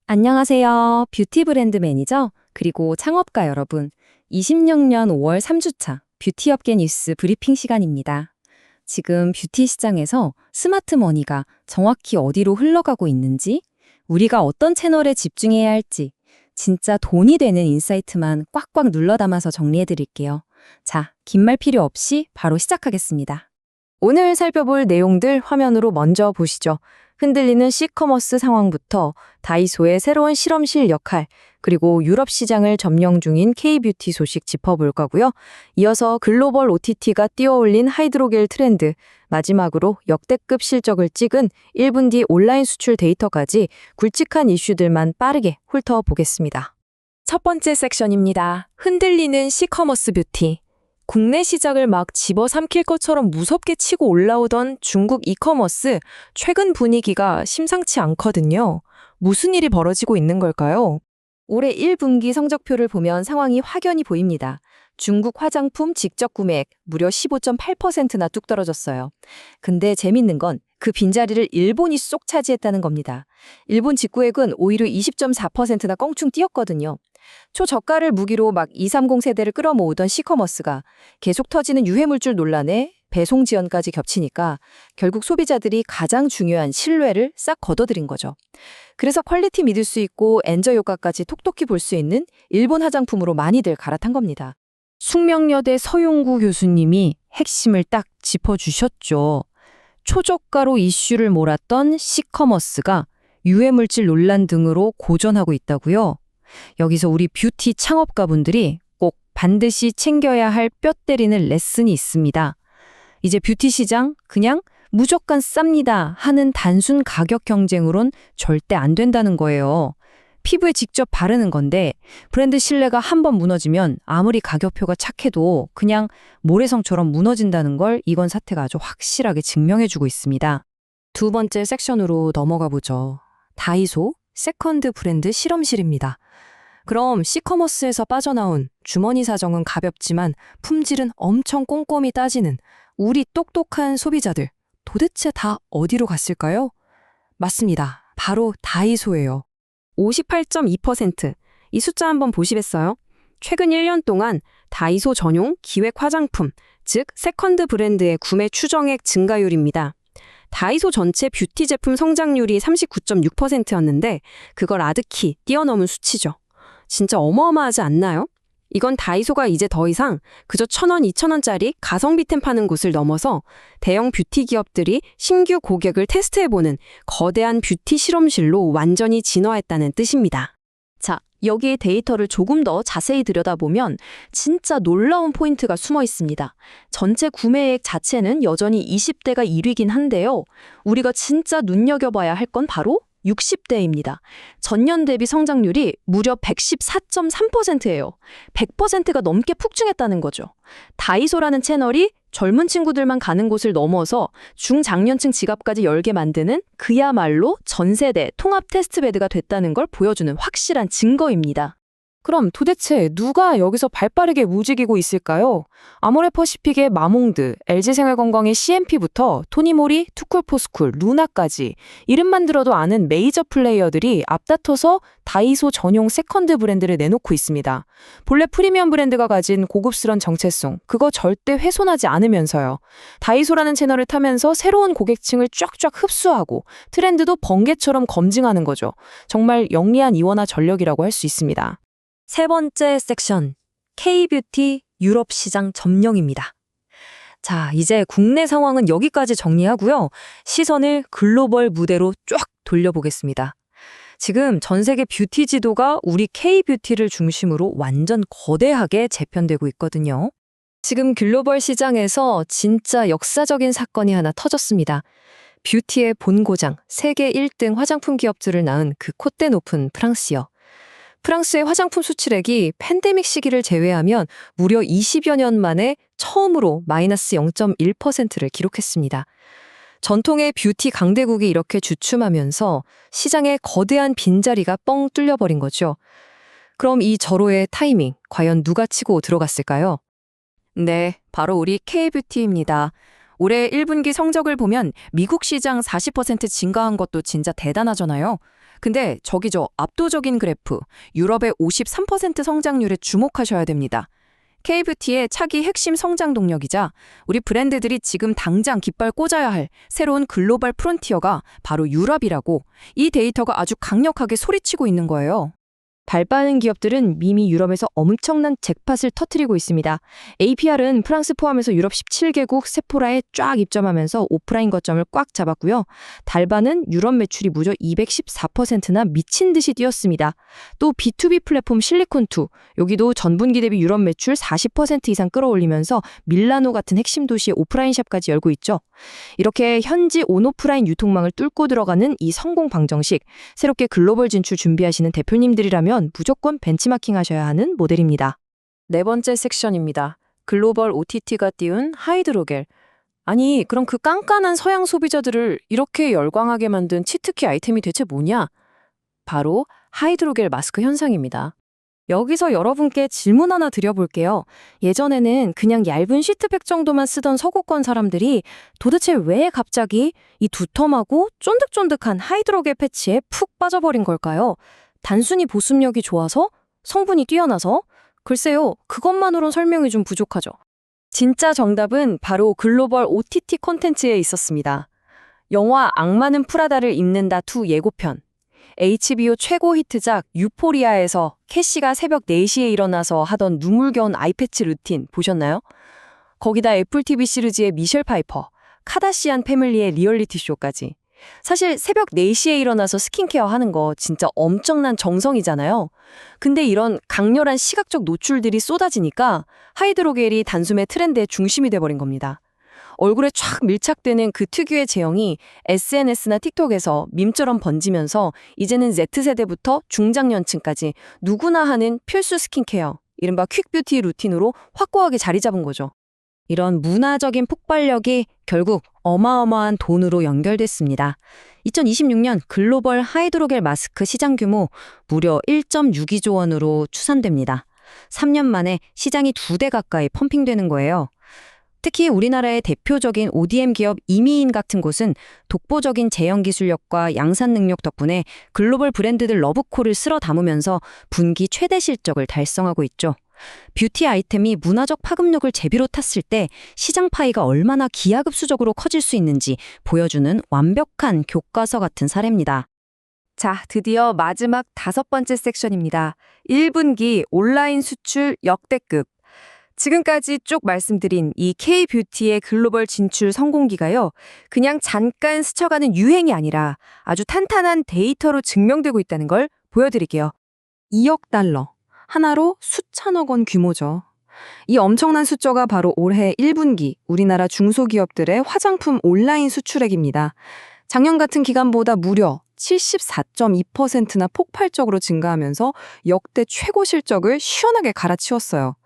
안녕하세요. 뷰티 브랜드 매니저, 그리고 창업가 여러분. 26년 5월 3주차 뷰티 업계 뉴스 브리핑 시간입니다. 지금 뷰티 시장에서 스마트 머니가 정확히 어디로 흘러가고 있는지, 우리가 어떤 채널에 집중해야 할지, 진짜 돈이 되는 인사이트만 꽉꽉 눌러 담아서 정리해 드릴게요. 자, 긴 말 필요 없이 바로 시작하겠습니다. 오늘 살펴볼 내용들 화면으로 먼저 보시죠. 흔들리는 시커머스 상황부터 다이소의 새로운 실험실 역할, 그리고 유럽 시장을 점령 중인 K-뷰티 소식 짚어볼 거고요. 이어서 글로벌 OTT가 띄어올린 하이드로겔 트렌드, 마지막으로 역대급 실적을 찍은 1분 뒤 온라인 수출 데이터까지 굵직한 이슈들만 빠르게 훑어보겠습니다. 첫 번째 섹션입니다. 흔들리는 시커머스 뷰티. 국내 시장을 막 집어삼킬 것처럼 무섭게 치고 올라오던 중국 이커머스, 최근 분위기가 심상치 않거든요. 무슨 일이 벌어지고 있는 걸까요? 올해 1분기 성적표를 보면 상황이 확연히 보입니다. 중국 화장품 직접 구매액 무려 15.8%나 뚝 떨어졌어요. 근데 재밌는 건 그 빈자리를 일본이 쏙 차지했다는 겁니다. 일본 직구액은 오히려 20.4%나 껑충 뛰었거든요. 초저가를 무기로 막 230 세대를 끌어모으던 시커머스가 계속 터지는 유해물질 논란에 배송 지연까지 겹치니까 결국 소비자들이 가장 중요한 신뢰를 싹 걷어들인 거죠. 그래서 퀄리티 믿을 수 있고 엔저 효과까지 톡톡히 볼 수 있는 일본 화장품으로 많이들 갈아탄 겁니다. 숙명여대 서용구 교수님이 핵심을 딱 짚어주셨죠. 초저가로 이슈를 몰았던 시커머스가 유해물질 논란 등으로 고전하고 있다고요. 여기서 우리 뷰티 창업가분들이 꼭 반드시 챙겨야 할 뼈 때리는 레슨이 있습니다. 이제 뷰티 시장 그냥 무조건 쌉니다 하는 단순 가격 경쟁으론 절대 안 된다는 거예요. 피부에 직접 바르는 건데 브랜드 신뢰가 한번 무너지면 아무리 가격표가 착해도 그냥 모래성처럼 무너진다는 걸 이건 사태가 아주 확실하게 증명해주고 있습니다. 두 번째 섹션으로 넘어가 보죠. 다이소 세컨드 브랜드 실험실입니다. 그럼 시커머스에서 빠져나온 주머니 사정은 가볍지만 품질은 엄청 꼼꼼히 따지는 우리 똑똑한 소비자들, 도대체 다 어디로 갔을까요? 맞습니다. 바로 다이소예요. 58.2%. 이 숫자 한번 보시겠어요? 최근 1년 동안 다이소 전용 기획 화장품, 즉 세컨드 브랜드의 구매 추정액 증가율입니다. 다이소 전체 뷰티 제품 성장률이 39.6%였는데 그걸 아득히 뛰어넘은 수치죠. 진짜 어마어마하지 않나요? 이건 다이소가 이제 더 이상 그저 1,000원, 2,000원짜리 가성비템 파는 곳을 넘어서 대형 뷰티 기업들이 신규 고객을 테스트해보는 거대한 뷰티 실험실로 완전히 진화했다는 뜻입니다. 자, 여기에 데이터를 조금 더 자세히 들여다보면 진짜 놀라운 포인트가 숨어 있습니다. 전체 구매액 자체는 여전히 20대가 1위긴 한데요. 우리가 진짜 눈여겨봐야 할 건 바로 60대입니다. 전년 대비 성장률이 무려 114.3%예요. 100%가 넘게 폭증했다는 거죠. 다이소라는 채널이 젊은 친구들만 가는 곳을 넘어서 중장년층 지갑까지 열게 만드는 그야말로 전세대 통합 테스트베드가 됐다는 걸 보여주는 확실한 증거입니다. 그럼 도대체 누가 여기서 발빠르게 움직이고 있을까요? 아모레퍼시픽의 마몽드, LG생활건강의 CMP부터 토니모리, 투쿨포스쿨, 루나까지 이름만 들어도 아는 메이저 플레이어들이 앞다퉈서 다이소 전용 세컨드 브랜드를 내놓고 있습니다. 본래 프리미엄 브랜드가 가진 고급스런 정체성, 그거 절대 훼손하지 않으면서요. 다이소라는 채널을 타면서 새로운 고객층을 쫙쫙 흡수하고 트렌드도 번개처럼 검증하는 거죠. 정말 영리한 이원화 전력이라고 할 수 있습니다. 세 번째 섹션, K-뷰티 유럽 시장 점령입니다. 자, 이제 국내 상황은 여기까지 정리하고요. 시선을 글로벌 무대로 쫙 돌려보겠습니다. 지금 전 세계 뷰티 지도가 우리 K-뷰티를 중심으로 완전 거대하게 재편되고 있거든요. 지금 글로벌 시장에서 진짜 역사적인 사건이 하나 터졌습니다. 뷰티의 본고장, 세계 1등 화장품 기업들을 낳은 그 콧대 높은 프랑스요. 프랑스의 화장품 수출액이 팬데믹 시기를 제외하면 무려 20여 년 만에 처음으로 마이너스 0.1%를 기록했습니다. 전통의 뷰티 강대국이 이렇게 주춤하면서 시장의 거대한 빈자리가 뻥 뚫려버린 거죠. 그럼 이 절호의 타이밍, 과연 누가 치고 들어갔을까요? 네, 바로 우리 K-뷰티입니다. 올해 1분기 성적을 보면 미국 시장 40% 증가한 것도 진짜 대단하잖아요. 근데 저기 압도적인 그래프, 유럽의 53% 성장률에 주목하셔야 됩니다. K뷰티의 차기 핵심 성장 동력이자 우리 브랜드들이 지금 당장 깃발 꽂아야 할 새로운 글로벌 프론티어가 바로 유럽이라고 이 데이터가 아주 강력하게 소리치고 있는 거예요. 발빠른 기업들은 이미 유럽에서 엄청난 잭팟을 터뜨리고 있습니다. APR은 프랑스 포함해서 유럽 17개국 세포라에 쫙 입점하면서 오프라인 거점을 꽉 잡았고요. 달바는 유럽 매출이 무려 214%나 미친 듯이 뛰었습니다. 또 B2B 플랫폼 실리콘2, 여기도 전분기 대비 유럽 매출 40% 이상 끌어올리면서 밀라노 같은 핵심 도시의 오프라인 샵까지 열고 있죠. 이렇게 현지 온오프라인 유통망을 뚫고 들어가는 이 성공 방정식, 새롭게 글로벌 진출 준비하시는 대표님들이라면 무조건 벤치마킹 하셔야 하는 모델입니다. 네 번째 섹션입니다. 글로벌 OTT가 띄운 하이드로겔. 아니, 그럼 그 깐깐한 서양 소비자들을 이렇게 열광하게 만든 치트키 아이템이 대체 뭐냐? 바로 하이드로겔 마스크 현상입니다. 여기서 여러분께 질문 하나 드려볼게요. 예전에는 그냥 얇은 시트백 정도만 쓰던 서구권 사람들이 도대체 왜 갑자기 이 두텀하고 쫀득쫀득한 하이드로겔 패치에 푹 빠져버린 걸까요? 단순히 보습력이 좋아서? 성분이 뛰어나서? 글쎄요, 그것만으론 설명이 좀 부족하죠. 진짜 정답은 바로 글로벌 OTT 콘텐츠에 있었습니다. 영화 악마는 프라다를 입는다 2 예고편. HBO 최고 히트작 유포리아에서 캐시가 새벽 4시에 일어나서 하던 눈물겨운 아이패치 루틴 보셨나요? 거기다 애플 TV 시리즈의 미셸 파이퍼, 카다시안 패밀리의 리얼리티 쇼까지. 사실 새벽 4시에 일어나서 스킨케어 하는 거 진짜 엄청난 정성이잖아요. 근데 이런 강렬한 시각적 노출들이 쏟아지니까 하이드로겔이 단숨에 트렌드의 중심이 돼버린 겁니다. 얼굴에 촥 밀착되는 그 특유의 제형이 SNS나 틱톡에서 밈처럼 번지면서 이제는 Z세대부터 중장년층까지 누구나 하는 필수 스킨케어, 이른바 퀵뷰티 루틴으로 확고하게 자리 잡은 거죠. 이런 문화적인 폭발력이 결국 어마어마한 돈으로 연결됐습니다. 2026년 글로벌 하이드로겔 마스크 시장 규모 무려 1.62조 원으로 추산됩니다. 3년 만에 시장이 2대 가까이 펌핑되는 거예요. 특히 우리나라의 대표적인 ODM 기업 이미인 같은 곳은 독보적인 제형 기술력과 양산 능력 덕분에 글로벌 브랜드들 러브콜을 쓸어 담으면서 분기 최대 실적을 달성하고 있죠. 뷰티 아이템이 문화적 파급력을 제비로 탔을 때 시장 파이가 얼마나 기하급수적으로 커질 수 있는지 보여주는 완벽한 교과서 같은 사례입니다. 자, 드디어 마지막 5번째 섹션입니다. 1분기 온라인 수출 역대급. 지금까지 쭉 말씀드린 이 K뷰티의 글로벌 진출 성공기가요, 그냥 잠깐 스쳐가는 유행이 아니라 아주 탄탄한 데이터로 증명되고 있다는 걸 보여드릴게요. 2억 달러. 하나로 수천억 원 규모죠. 이 엄청난 숫자가 바로 올해 1분기 우리나라 중소기업들의 화장품 온라인 수출액입니다. 작년 같은 기간보다 무려 74.2%나 폭발적으로 증가하면서 역대 최고 실적을 시원하게 갈아치웠어요.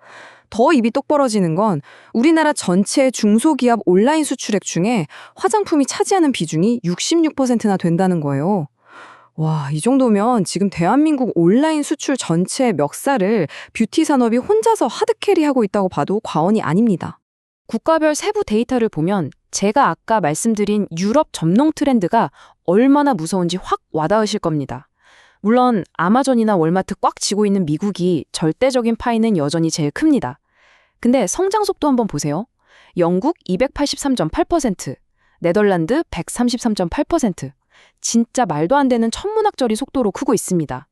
더 입이 똑 벌어지는 건 우리나라 전체 중소기업 온라인 수출액 중에 화장품이 차지하는 비중이 66%나 된다는 거예요. 와, 이 정도면 지금 대한민국 온라인 수출 전체의 멱살을 뷰티 산업이 혼자서 하드캐리하고 있다고 봐도 과언이 아닙니다. 국가별 세부 데이터를 보면 제가 아까 말씀드린 유럽 점농 트렌드가 얼마나 무서운지 확 와닿으실 겁니다. 물론 아마존이나 월마트 꽉 쥐고 있는 미국이 절대적인 파이는 여전히 제일 큽니다. 근데 성장 속도 한번 보세요. 영국 283.8%, 네덜란드 133.8%. 진짜 말도 안 되는 천문학적인 속도로 크고 있습니다.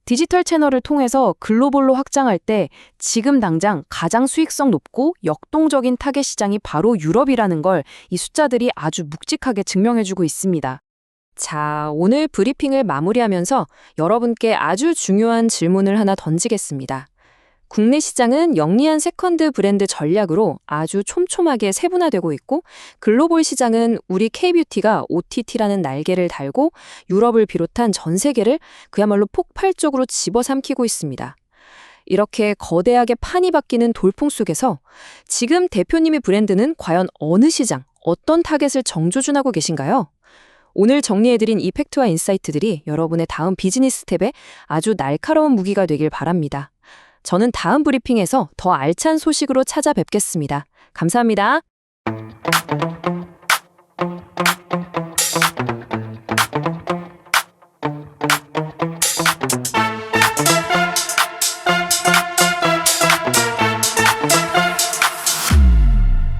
디지털 채널을 통해서 글로벌로 확장할 때 지금 당장 가장 수익성 높고 역동적인 타겟 시장이 바로 유럽이라는 걸 이 숫자들이 아주 묵직하게 증명해주고 있습니다. 자, 오늘 브리핑을 마무리하면서 여러분께 아주 중요한 질문을 하나 던지겠습니다. 국내 시장은 영리한 세컨드 브랜드 전략으로 아주 촘촘하게 세분화되고 있고, 글로벌 시장은 우리 K뷰티가 OTT라는 날개를 달고 유럽을 비롯한 전 세계를 그야말로 폭발적으로 집어삼키고 있습니다. 이렇게 거대하게 판이 바뀌는 돌풍 속에서 지금 대표님의 브랜드는 과연 어느 시장, 어떤 타겟을 정조준하고 계신가요? 오늘 정리해드린 이 팩트와 인사이트들이 여러분의 다음 비즈니스 스텝에 아주 날카로운 무기가 되길 바랍니다. 저는 다음 브리핑에서 더 알찬 소식으로 찾아뵙겠습니다. 감사합니다.